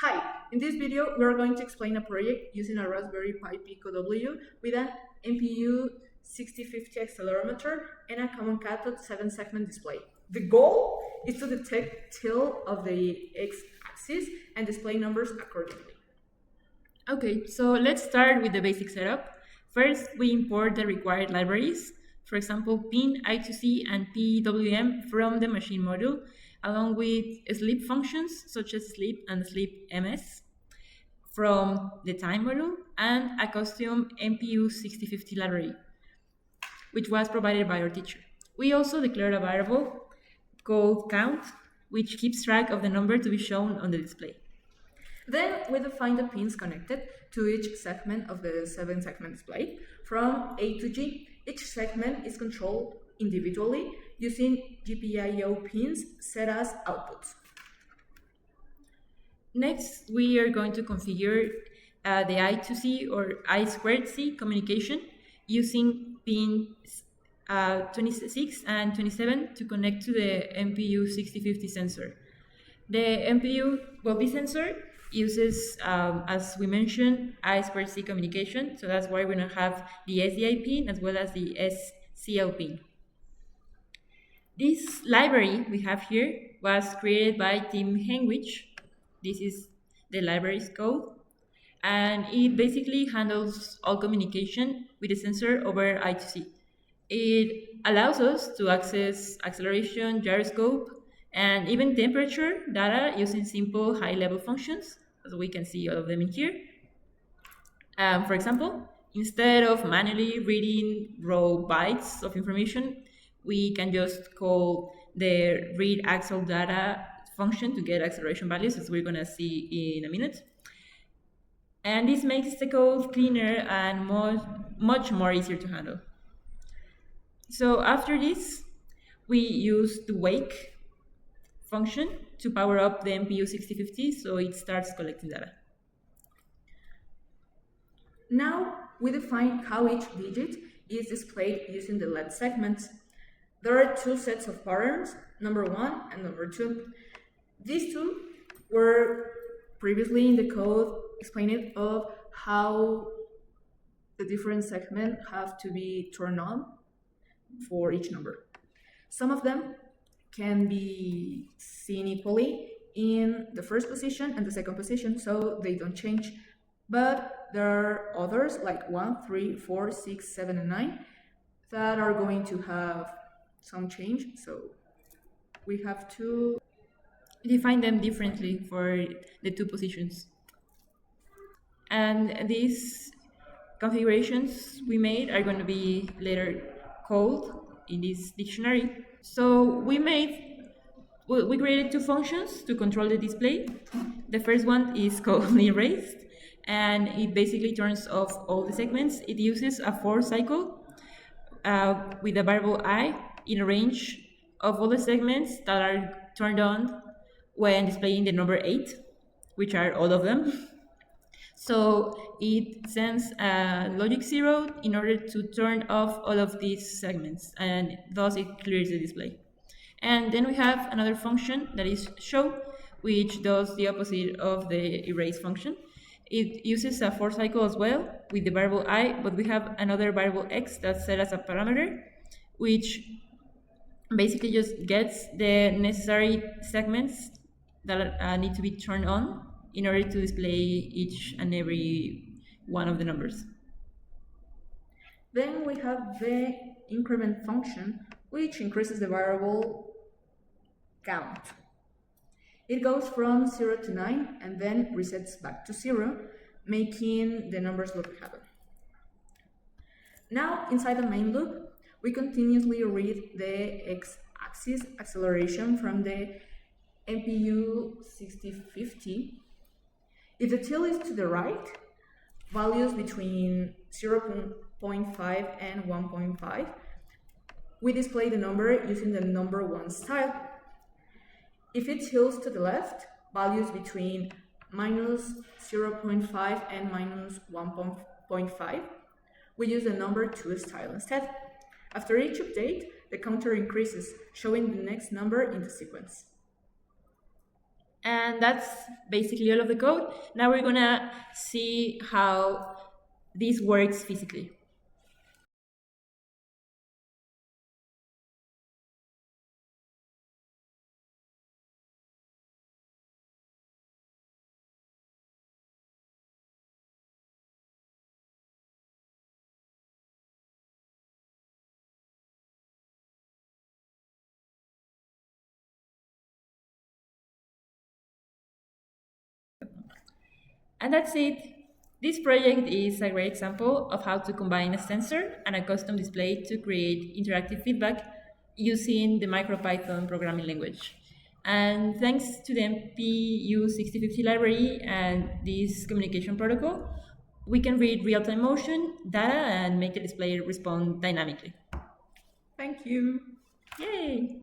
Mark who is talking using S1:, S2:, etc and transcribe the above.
S1: Hi, in this video we are going to explain a project using a Raspberry Pi Pico W with an MPU6050 accelerometer and a common cathode 7-segment display. The goal is to detect tilt of the x-axis and display numbers accordingly.
S2: Okay, so let's start with the basic setup. First, we import the required libraries, for example, pin, I2C, and PWM from the machine module, along with sleep functions such as sleep and sleep ms from the time module, and a custom MPU6050 library, which was provided by our teacher. We also declared a variable called count, which keeps track of the number to be shown on the display.
S1: Then we define the pins connected to each segment of the 7-segment display from A to G. Each segment is controlled individually using GPIO pins set as outputs.
S2: Next, we are going to configure the I2C or I2C communication using pins 26 and 27 to connect to the MPU6050 sensor. This sensor uses, as we mentioned, I2C communication, so that's why we're going to have the SDI pin as well as the SCL pin. This library we have here was created by Tim Henwich. This is the library's code, and it basically handles all communication with the sensor over I2C. It allows us to access acceleration, gyroscope, and even temperature data using simple high-level functions, as we can see all of them in here. For example, instead of manually reading raw bytes of information, we can just call the read axle data function to get acceleration values, as we're going to see in a minute. And this makes the code cleaner and much more easier to handle. So after this, we use the wake function to power up the MPU6050 so it starts collecting data.
S1: Now we define how each digit is displayed using the LED segments. There are two sets of patterns, number 1 and number 2. These two were previously in the code explained of how the different segments have to be turned on for each number. Some of them can be seen equally in the first position and the second position, so they don't change. But there are others like 1, 3, 4, 6, 7, and 9 that are going to have some change, so we have to
S2: define them differently for the two positions. And these configurations we made are going to be later called in this dictionary. So we created two functions to control the display. The first one is called erased, and it basically turns off all the segments. It uses a for cycle with a variable I in a range of all the segments that are turned on when displaying the number 8, which are all of them. So it sends a logic 0 in order to turn off all of these segments, and thus it clears the display. And then we have another function that is show, which does the opposite of the erase function. It uses a for cycle as well with the variable I, but we have another variable x that's set as a parameter, which basically just gets the necessary segments that need to be turned on in order to display each and every one of the numbers.
S1: Then we have the increment function, which increases the variable count. It goes from 0 to 9 and then resets back to 0, making the numbers loop happen. Now, inside the main loop, we continuously read the x-axis acceleration from the MPU6050. If the tilt is to the right, values between 0.5 and 1.5, we display the number using the number 1 style. If it tilts to the left, values between minus 0.5 and minus 1.5, we use the number 2 style instead. After each update, the counter increases, showing the next number in the sequence.
S2: And that's basically all of the code. Now we're gonna see how this works physically. And that's it. This project is a great example of how to combine a sensor and a custom display to create interactive feedback using the MicroPython programming language. And thanks to the MPU6050 library and this communication protocol, we can read real-time motion data and make the display respond dynamically.
S1: Thank you.
S2: Yay!